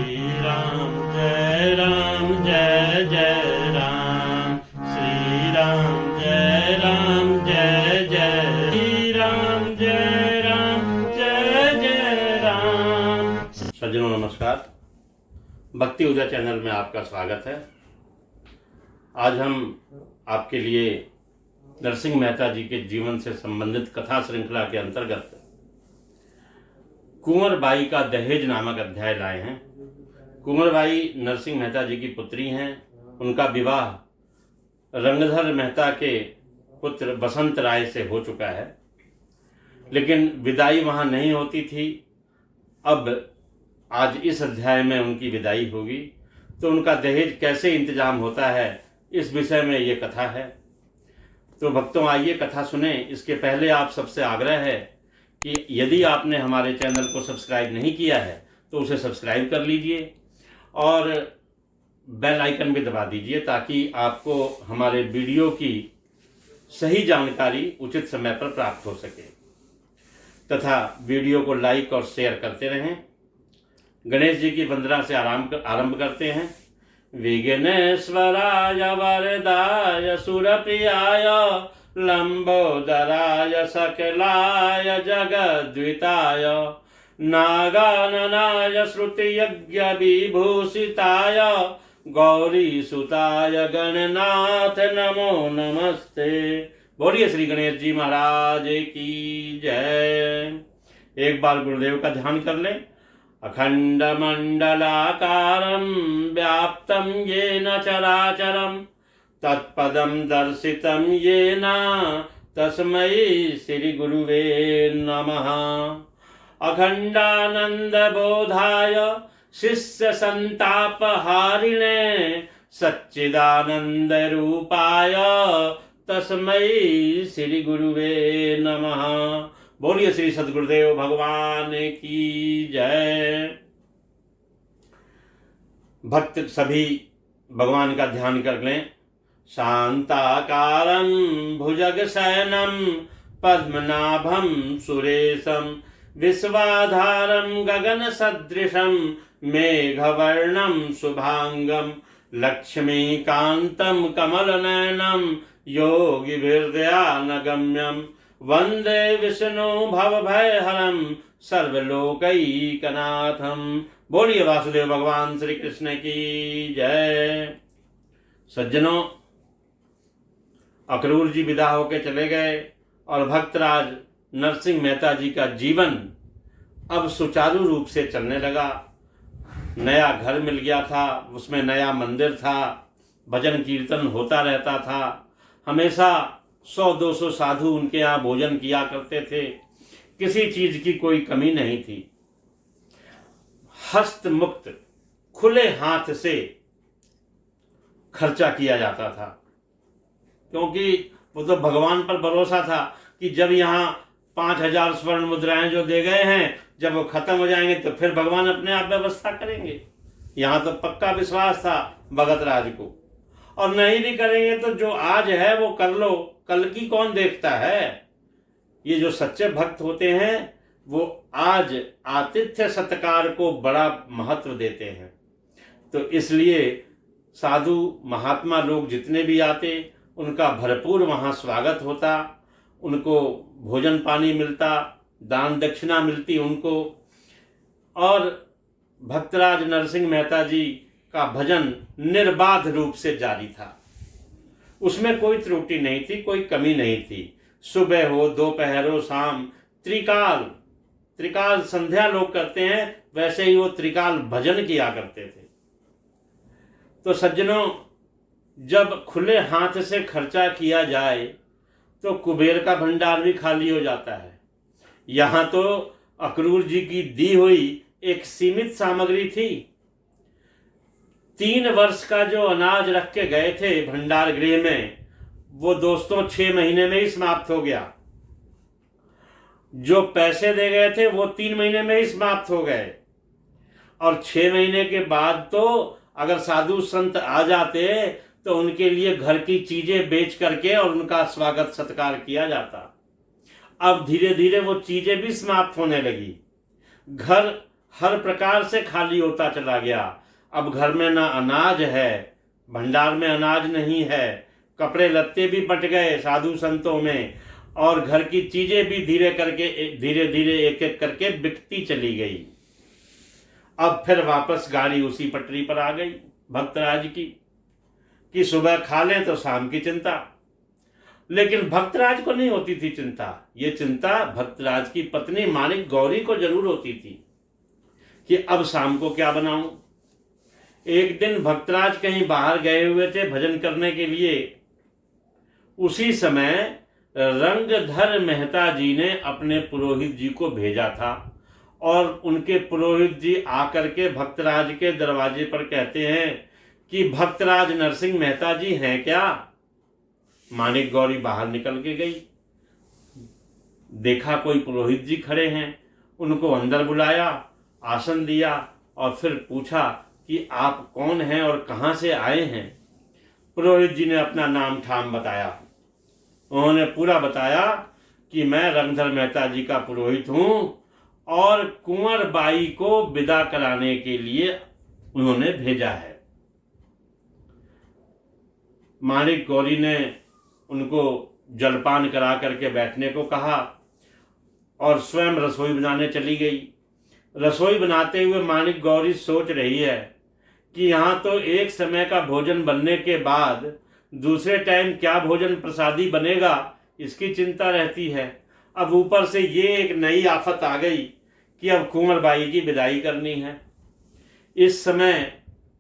राम जय जय राम, श्री राम जय जय श्री राम जय जय राम। सज्जनों नमस्कार, भक्ति उदय चैनल में आपका स्वागत है। आज हम आपके लिए नरसिंह मेहता जी के जीवन से संबंधित कथा श्रृंखला के अंतर्गत कुंवर बाई का दहेज नामक अध्याय लाए हैं। कुंवर बाई नरसिंह मेहता जी की पुत्री हैं। उनका विवाह रंगधर मेहता के पुत्र बसंत राय से हो चुका है, लेकिन विदाई वहाँ नहीं होती थी। अब आज इस अध्याय में उनकी विदाई होगी, तो उनका दहेज कैसे इंतजाम होता है, इस विषय में ये कथा है। तो भक्तों आइए कथा सुने। इसके पहले आप सबसे आग्रह है कि यदि आपने हमारे चैनल को सब्सक्राइब नहीं किया है तो उसे सब्सक्राइब कर लीजिए और बेल आइकन भी दबा दीजिए, ताकि आपको हमारे वीडियो की सही जानकारी उचित समय पर प्राप्त हो सके, तथा वीडियो को लाइक और शेयर करते रहें। गणेश जी की वंदना से आरंभ करते हैं। विघ्नेश्वराय वरदाय सुरप्रियाय लंबोदराय सकलाय जगद्विताय नागाननाय श्रुतियज्ञ विभूषिताय गौरीसुताय गणनाथ नमो नमस्ते। बोलिए श्री गणेश जी महाराज की जय। एक बार गुरुदेव का ध्यान कर लें। अखंड मंडलाकारं व्याप्तं येन चराचरं तत्पदं दर्शितं येन तस्मै श्री गुरुवे नमः। अखंडानंद बोधाय शिष्य संतापहारिणे सच्चिदानंद रूपाय तस्मै श्री गुरुवे नमः। बोलिए श्री सद्गुरुदेव भगवान की जय। भक्त सभी भगवान का ध्यान कर लें। शांताकारं भुजगशयनं पद्मनाभं सुरेशं विश्वाधारं गगनसदृशं मेघवर्णं शुभांगं लक्ष्मीकान्तं कमलनयनं योगिभिर्ध्यानगम्यं वंदे विष्णु भवभयहरं सर्वलोकैकनाथं। बोलिए वासुदेव भगवान श्री कृष्ण की जय। सज्जनों, अक्रूर जी विदा होकर चले गए और भक्तराज नरसिंह मेहता जी का जीवन अब सुचारू रूप से चलने लगा। नया घर मिल गया था, उसमें नया मंदिर था, भजन कीर्तन होता रहता था। हमेशा 100-200 साधु उनके यहाँ भोजन किया करते थे। किसी चीज की कोई कमी नहीं थी। हस्त मुक्त खुले हाथ से खर्चा किया जाता था, क्योंकि वो तो भगवान पर भरोसा था कि जब यहाँ 5000 स्वर्ण मुद्राएं जो दे गए हैं, जब वो खत्म हो जाएंगे तो फिर भगवान अपने आप व्यवस्था करेंगे। यहाँ तो पक्का विश्वास था भगत राज को। और नहीं भी करेंगे तो जो आज है वो कर लो, कल की कौन देखता है। ये जो सच्चे भक्त होते हैं वो आज आतिथ्य सत्कार को बड़ा महत्व देते हैं। तो इसलिए साधु महात्मा लोग जितने भी आते, उनका भरपूर वहाँ स्वागत होता, उनको भोजन पानी मिलता, दान दक्षिणा मिलती उनको। और भक्तराज नरसिंह मेहता जी का भजन निर्बाध रूप से जारी था। उसमें कोई त्रुटि नहीं थी, कोई कमी नहीं थी। सुबह हो, दोपहर हो, शाम, त्रिकाल संध्या लोग करते हैं, वैसे ही वो त्रिकाल भजन किया करते थे। तो सज्जनों, जब खुले हाथ से खर्चा किया जाए तो कुबेर का भंडार भी खाली हो जाता है। यहाँ तो अक्रूर जी की दी हुई एक सीमित सामग्री थी। 3 वर्ष का जो अनाज रख के गए थे भंडार गृह में, वो दोस्तों 6 महीने में ही समाप्त हो गया। जो पैसे दे गए थे वो 3 महीने में ही समाप्त हो गए। और 6 महीने के बाद तो अगर साधु संत आ जाते तो उनके लिए घर की चीजें बेच करके और उनका स्वागत सत्कार किया जाता। अब धीरे धीरे वो चीजें भी समाप्त होने लगी। घर हर प्रकार से खाली होता चला गया। अब घर में ना अनाज है, भंडार में अनाज नहीं है, कपड़े लत्ते भी बट गए साधु संतों में, और घर की चीजें भी धीरे धीरे एक एक करके बिकती चली गई। अब फिर वापस गाड़ी उसी पटरी पर आ गई भक्तराज की, कि सुबह खा लें तो शाम की चिंता। लेकिन भक्तराज को नहीं होती थी चिंता। ये चिंता भक्तराज की पत्नी माणिक गौरी को जरूर होती थी कि अब शाम को क्या बनाऊं। एक दिन भक्तराज कहीं बाहर गए हुए थे भजन करने के लिए। उसी समय रंगधर मेहता जी ने अपने पुरोहित जी को भेजा था, और उनके पुरोहित जी आकर के भक्तराज के दरवाजे पर कहते हैं कि भक्तराज नरसिंह मेहता जी हैं क्या। माणिक गौरी बाहर निकल के गई, देखा कोई पुरोहित जी खड़े हैं, उनको अंदर बुलाया, आसन दिया और फिर पूछा कि आप कौन हैं और कहाँ से आए हैं। पुरोहित जी ने अपना नाम ठाम बताया। उन्होंने पूरा बताया कि मैं रंगधर मेहता जी का पुरोहित हूँ और कुंवर बाई को विदा कराने के लिए उन्होंने भेजा है। माणिक गौरी ने उनको जलपान करा करके बैठने को कहा और स्वयं रसोई बनाने चली गई। रसोई बनाते हुए माणिक गौरी सोच रही है कि यहाँ तो एक समय का भोजन बनने के बाद दूसरे टाइम क्या भोजन प्रसादी बनेगा, इसकी चिंता रहती है। अब ऊपर से ये एक नई आफत आ गई कि अब कुंवर बाई की विदाई करनी है। इस समय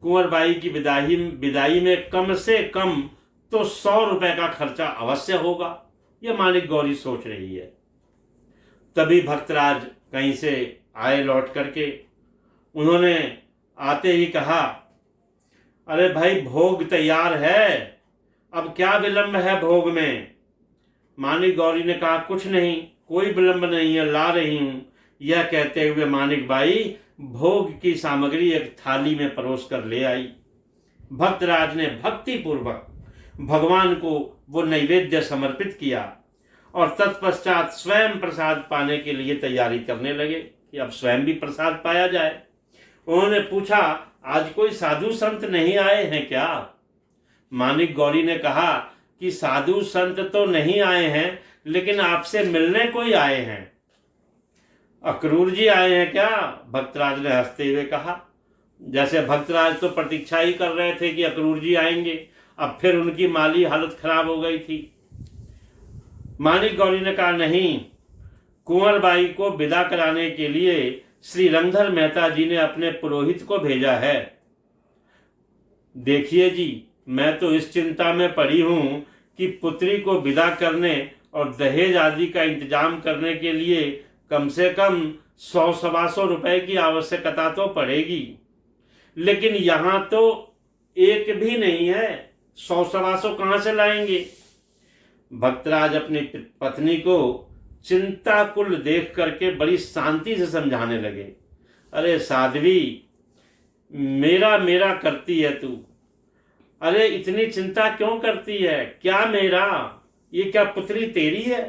कुंवर बाई की विदाई में कम से कम तो 100 रुपए का खर्चा अवश्य होगा, यह माणिक गौरी सोच रही है। तभी भक्तराज कहीं से आए लौट करके। उन्होंने आते ही कहा, अरे भाई भोग तैयार है, अब क्या विलंब है भोग में। माणिक गौरी ने कहा, कुछ नहीं, कोई विलंब नहीं है, ला रही हूं। यह कहते हुए माणिक बाई भोग की सामग्री एक थाली में परोस कर ले आई। भक्तराज ने भक्ति पूर्वक भगवान को वो नैवेद्य समर्पित किया और तत्पश्चात स्वयं प्रसाद पाने के लिए तैयारी करने लगे कि अब स्वयं भी प्रसाद पाया जाए। उन्होंने पूछा, आज कोई साधु संत नहीं आए हैं क्या। माणिक गौरी ने कहा कि साधु संत तो नहीं आए हैं, लेकिन आपसे मिलने कोई आए हैं। अक्रूर जी आए हैं क्या। भक्तराज ने हंसते हुए कहा। जैसे भक्तराज तो प्रतीक्षा ही कर रहे थे कि अक्रूर जी आएंगे, अब फिर उनकी माली हालत खराब हो गई थी। माणिक गौरी ने कहा, नहीं, कुंवर बाई को विदा कराने के लिए श्री रंगधर मेहता जी ने अपने पुरोहित को भेजा है। देखिए जी, मैं तो इस चिंता में पड़ी हूं कि पुत्री को विदा करने और दहेज आदि का इंतजाम करने के लिए कम से कम 100-125 रुपए की आवश्यकता तो पड़ेगी, लेकिन यहां तो एक भी नहीं है, 100-125 कहां से लाएंगे। भक्तराज अपनी पत्नी को चिंताकुल देख करके बड़ी शांति से समझाने लगे। अरे साध्वी, मेरा मेरा करती है तू। अरे इतनी चिंता क्यों करती है, क्या मेरा, ये क्या पुत्री तेरी है।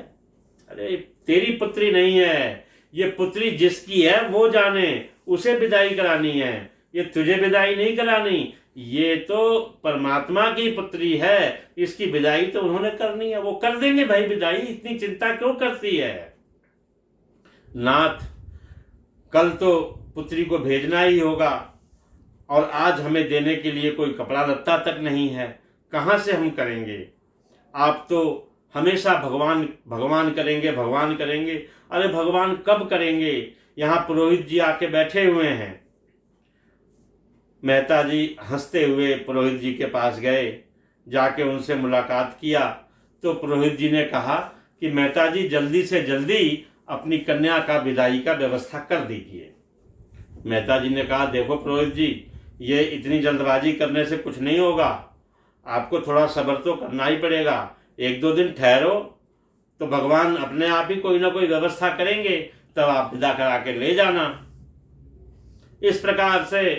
अरे तेरी पुत्री नहीं है, ये पुत्री जिसकी है वो जाने, उसे विदाई करानी है, ये तुझे विदाई नहीं करानी। ये तो परमात्मा की पुत्री है, इसकी विदाई तो उन्होंने करनी है, वो कर देंगे भाई विदाई, इतनी चिंता क्यों करती है। नाथ, कल तो पुत्री को भेजना ही होगा और आज हमें देने के लिए कोई कपड़ा लत्ता तक नहीं है, कहाँ से हम करेंगे। आप तो हमेशा भगवान भगवान करेंगे, भगवान करेंगे। अरे भगवान कब करेंगे, यहाँ पुरोहित जी आके बैठे हुए हैं। मेहता जी हंसते हुए पुरोहित जी के पास गए, जाके उनसे मुलाकात किया तो पुरोहित जी ने कहा कि मेहता जी जल्दी से जल्दी अपनी कन्या का विदाई का व्यवस्था कर दीजिए। मेहता जी ने कहा, देखो पुरोहित जी, ये इतनी जल्दबाजी करने से कुछ नहीं होगा, आपको थोड़ा सब्र तो करना ही पड़ेगा, 1-2 दिन ठहरो तो भगवान अपने आप ही कोई ना कोई व्यवस्था करेंगे, तब आप विदा करा के ले जाना। इस प्रकार से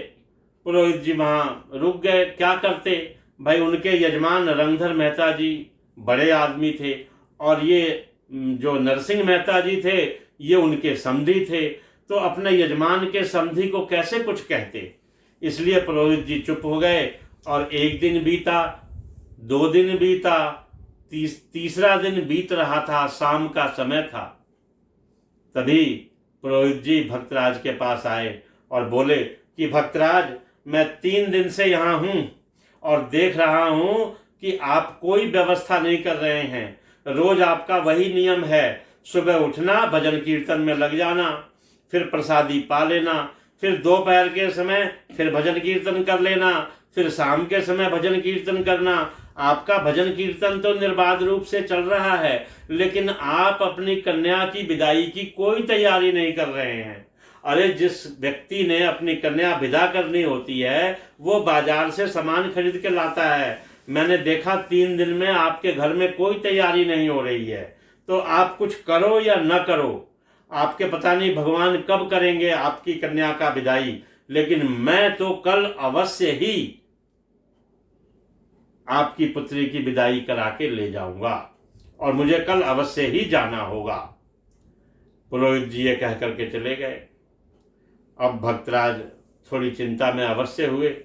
पुरोहित जी वहाँ रुक गए। क्या करते भाई, उनके यजमान रंगधर मेहता जी बड़े आदमी थे और ये जो नरसिंह मेहता जी थे ये उनके समधी थे, तो अपने यजमान के समधी को कैसे कुछ कहते। इसलिए पुरोहित जी चुप हो गए और एक दिन बीता, 2 दिन बीता, तीसरा दिन बीत रहा था, शाम का समय था। तभी पुरोहित जी भक्तराज के पास आए और बोले कि भक्तराज, मैं 3 दिन से यहाँ हूँ और देख रहा हूँ कि आप कोई व्यवस्था नहीं कर रहे हैं। रोज आपका वही नियम है, सुबह उठना, भजन कीर्तन में लग जाना, फिर प्रसादी पा लेना, फिर दोपहर के समय फिर भजन कीर्तन कर लेना, फिर शाम के समय भजन कीर्तन करना। आपका भजन कीर्तन तो निर्बाध रूप से चल रहा है, लेकिन आप अपनी कन्या की विदाई की कोई तैयारी नहीं कर रहे हैं। अरे जिस व्यक्ति ने अपनी कन्या विदा करनी होती है वो बाजार से सामान खरीद के लाता है। मैंने देखा 3 दिन में आपके घर में कोई तैयारी नहीं हो रही है। तो आप कुछ करो या न करो, आपके पता नहीं भगवान कब करेंगे आपकी कन्या का विदाई, लेकिन मैं तो कल अवश्य ही आपकी पुत्री की विदाई करा के ले जाऊंगा और मुझे कल अवश्य ही जाना होगा। पुरोहित जी ये कह करके चले गए। अब भक्तराज थोड़ी चिंता में अवश्य हुए,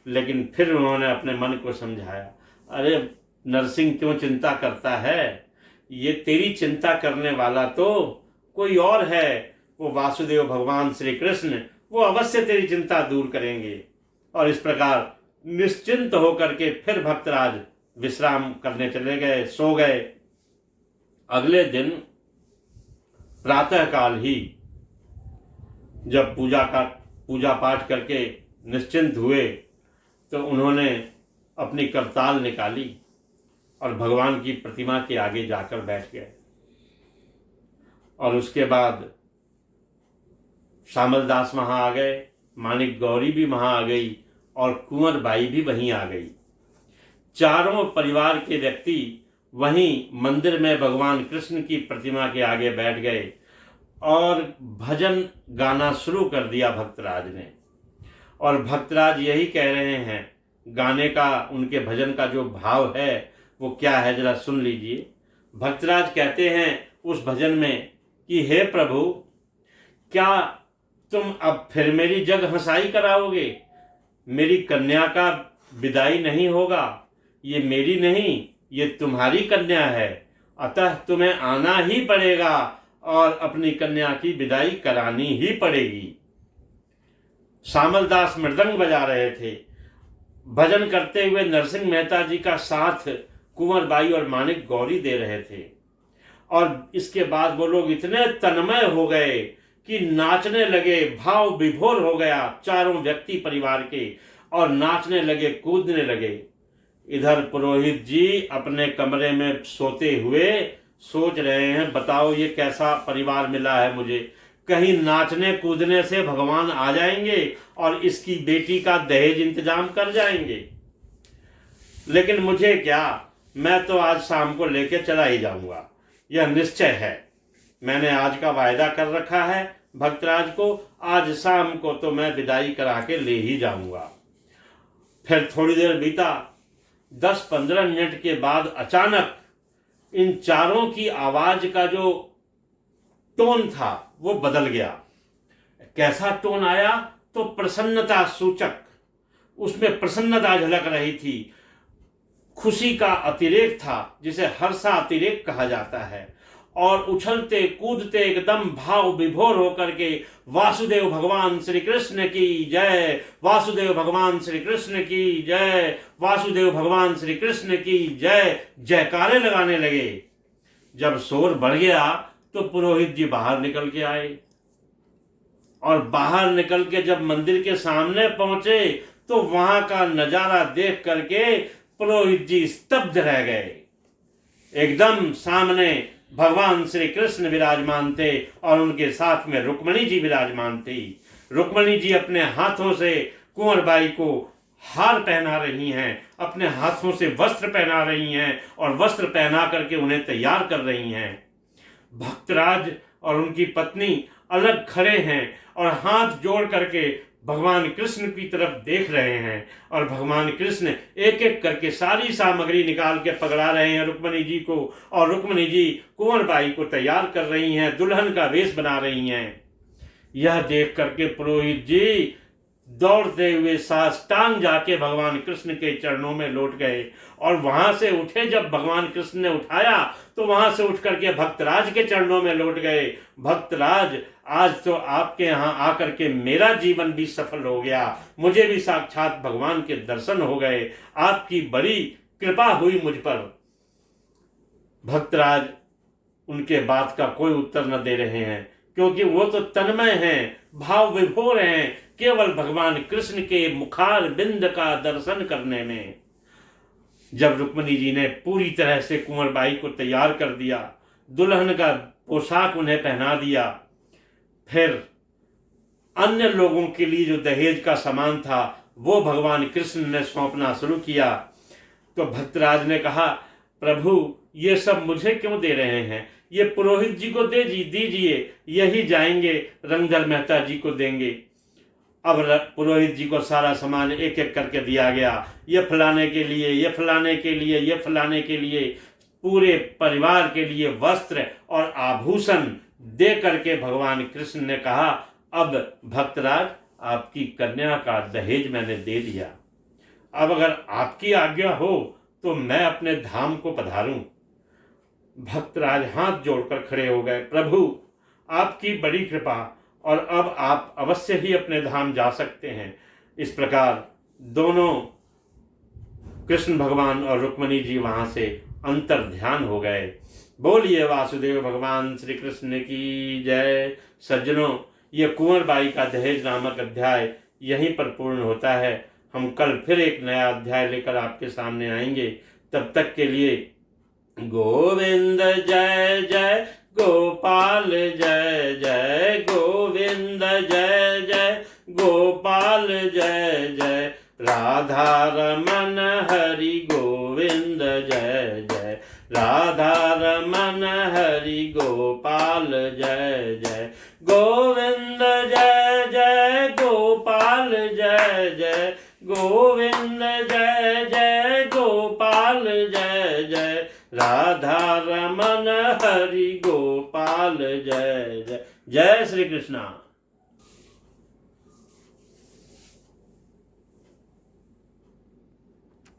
लेकिन फिर उन्होंने अपने मन को समझाया, अरे नरसिंह क्यों चिंता करता है, ये तेरी चिंता करने वाला तो कोई और है, वो वासुदेव भगवान श्री कृष्ण, वो अवश्य तेरी चिंता दूर करेंगे। और इस प्रकार निश्चिंत होकर के फिर भक्तराज विश्राम करने चले गए, सो गए। अगले दिन प्रातःकाल ही जब पूजा पाठ करके निश्चिंत हुए तो उन्होंने अपनी करताल निकाली और भगवान की प्रतिमा के आगे जाकर बैठ गए। और उसके बाद श्यामल दास वहां आ गए, मानिक गौरी भी वहां आ गई और कुंवर बाई भी वहीं आ गई। चारों परिवार के व्यक्ति वहीं मंदिर में भगवान कृष्ण की प्रतिमा के आगे बैठ गए और भजन गाना शुरू कर दिया भक्तराज ने। और भक्तराज यही कह रहे हैं, गाने का, उनके भजन का जो भाव है वो क्या है, जरा सुन लीजिए। भक्तराज कहते हैं उस भजन में कि हे प्रभु, क्या तुम अब फिर मेरी जग हंसाई कराओगे, मेरी कन्या का विदाई नहीं होगा, ये मेरी नहीं, ये तुम्हारी कन्या है, अतः तुम्हें आना ही पड़ेगा और अपनी कन्या की विदाई करानी ही पड़ेगी। श्यामल दास मृदंग बजा रहे थे, भजन करते हुए नरसिंह मेहता जी का साथ कुंवर बाई और मानिक गौरी दे रहे थे। और इसके बाद वो लोग इतने तन्मय हो गए कि नाचने लगे, भाव विभोर हो गया चारों व्यक्ति परिवार के, और नाचने लगे, कूदने लगे। इधर पुरोहित जी अपने कमरे में सोते हुए सोच रहे हैं, बताओ ये कैसा परिवार मिला है मुझे, कहीं नाचने कूदने से भगवान आ जाएंगे और इसकी बेटी का दहेज इंतजाम कर जाएंगे। लेकिन मुझे क्या, मैं तो आज शाम को लेके चला ही जाऊंगा, यह निश्चय है। मैंने आज का वायदा कर रखा है भक्तराज को, आज शाम को तो मैं विदाई करा के ले ही जाऊंगा। फिर थोड़ी देर बीता, 10-15 मिनट के बाद अचानक इन चारों की आवाज का जो टोन था वो बदल गया। कैसा टोन आया, तो प्रसन्नता सूचक, उसमें प्रसन्नता झलक रही थी, खुशी का अतिरेक था जिसे हर्षा अतिरेक कहा जाता है। और उछलते कूदते एकदम भाव विभोर होकर के वासुदेव भगवान श्री कृष्ण की जय, वासुदेव भगवान श्री कृष्ण की जय, वासुदेव भगवान श्री कृष्ण की जय जयकारे लगाने लगे। जब शोर बढ़ गया तो पुरोहित जी बाहर निकल के आए और बाहर निकल के जब मंदिर के सामने पहुंचे तो वहां का नजारा देख करके पुरोहित जी स्तब्ध रह गए। एकदम सामने भगवान श्री कृष्ण विराजमान थे और उनके साथ में रुक्मणी जी विराजमान थी। रुक्मणी जी अपने हाथों से कुंवर बाई को हार पहना रही हैं, अपने हाथों से वस्त्र पहना रही हैं और वस्त्र पहना करके उन्हें तैयार कर रही हैं। भक्तराज और उनकी पत्नी अलग खड़े हैं और हाथ जोड़ करके भगवान कृष्ण की तरफ देख रहे हैं और भगवान कृष्ण एक एक करके सारी सामग्री निकाल के पकड़ा रहे हैं रुक्मणी जी को, और रुक्मणी जी कुंवर बाई को तैयार कर रही हैं, दुल्हन का वेश बना रही हैं। यह देख करके पुरोहित जी दौड़ते हुए साष्टांग जाके भगवान कृष्ण के चरणों में लौट गए, और वहां से उठे, जब भगवान कृष्ण ने उठाया तो वहां से उठ करके भक्तराज के चरणों में लौट गए। भक्तराज, आज तो आपके यहाँ आकर के मेरा जीवन भी सफल हो गया, मुझे भी साक्षात भगवान के दर्शन हो गए, आपकी बड़ी कृपा हुई मुझ पर। भक्तराज उनके बात का कोई उत्तर न दे रहे हैं, क्योंकि वो तो तन्मय हैं, भाव विभोर हैं, केवल भगवान कृष्ण के मुखार बिंद का दर्शन करने में। जब रुक्मिणी जी ने पूरी तरह से कुंवरबाई को तैयार कर दिया, दुल्हन का पोशाक उन्हें पहना दिया, फिर अन्य लोगों के लिए जो दहेज का सामान था वो भगवान कृष्ण ने सौंपना शुरू किया। तो भक्तराज ने कहा, प्रभु ये सब मुझे क्यों दे रहे हैं, ये पुरोहित जी को दीजिए, यही जाएंगे रंगधर मेहता जी को देंगे। अब पुरोहित जी को सारा सामान एक एक करके दिया गया, ये फलाने के लिए, ये फलाने के लिए, ये फलाने के लिए, पूरे परिवार के लिए वस्त्र और आभूषण दे करके भगवान कृष्ण ने कहा, अब भक्तराज आपकी कन्या का दहेज मैंने दे दिया, अब अगर आपकी आज्ञा हो तो मैं अपने धाम को पधारूं। भक्तराज हाथ जोड़कर खड़े हो गए, प्रभु आपकी बड़ी कृपा, और अब आप अवश्य ही अपने धाम जा सकते हैं। इस प्रकार दोनों कृष्ण भगवान और रुक्मिणी जी वहां से अंतर ध्यान हो गए। बोलिए वासुदेव भगवान श्री कृष्ण की जय। सज्जनों, ये कुंवरबाई का दहेज नामक अध्याय यहीं पर पूर्ण होता है। हम कल फिर एक नया अध्याय लेकर आपके सामने आएंगे। तब तक के लिए गोविंद जय जय, गोपाल जय जय, गोविंद जय जय, गोपाल जय जय, राधा रमन हरि गोविंद जय जय, राधा रमन हरि गोपाल जय जय, गोविंद जय जय, गोपाल जय जय, गोविंद जय जय, गोपाल जय जय, राधा रमन हरि गोपाल जय जय। जय श्री कृष्णा।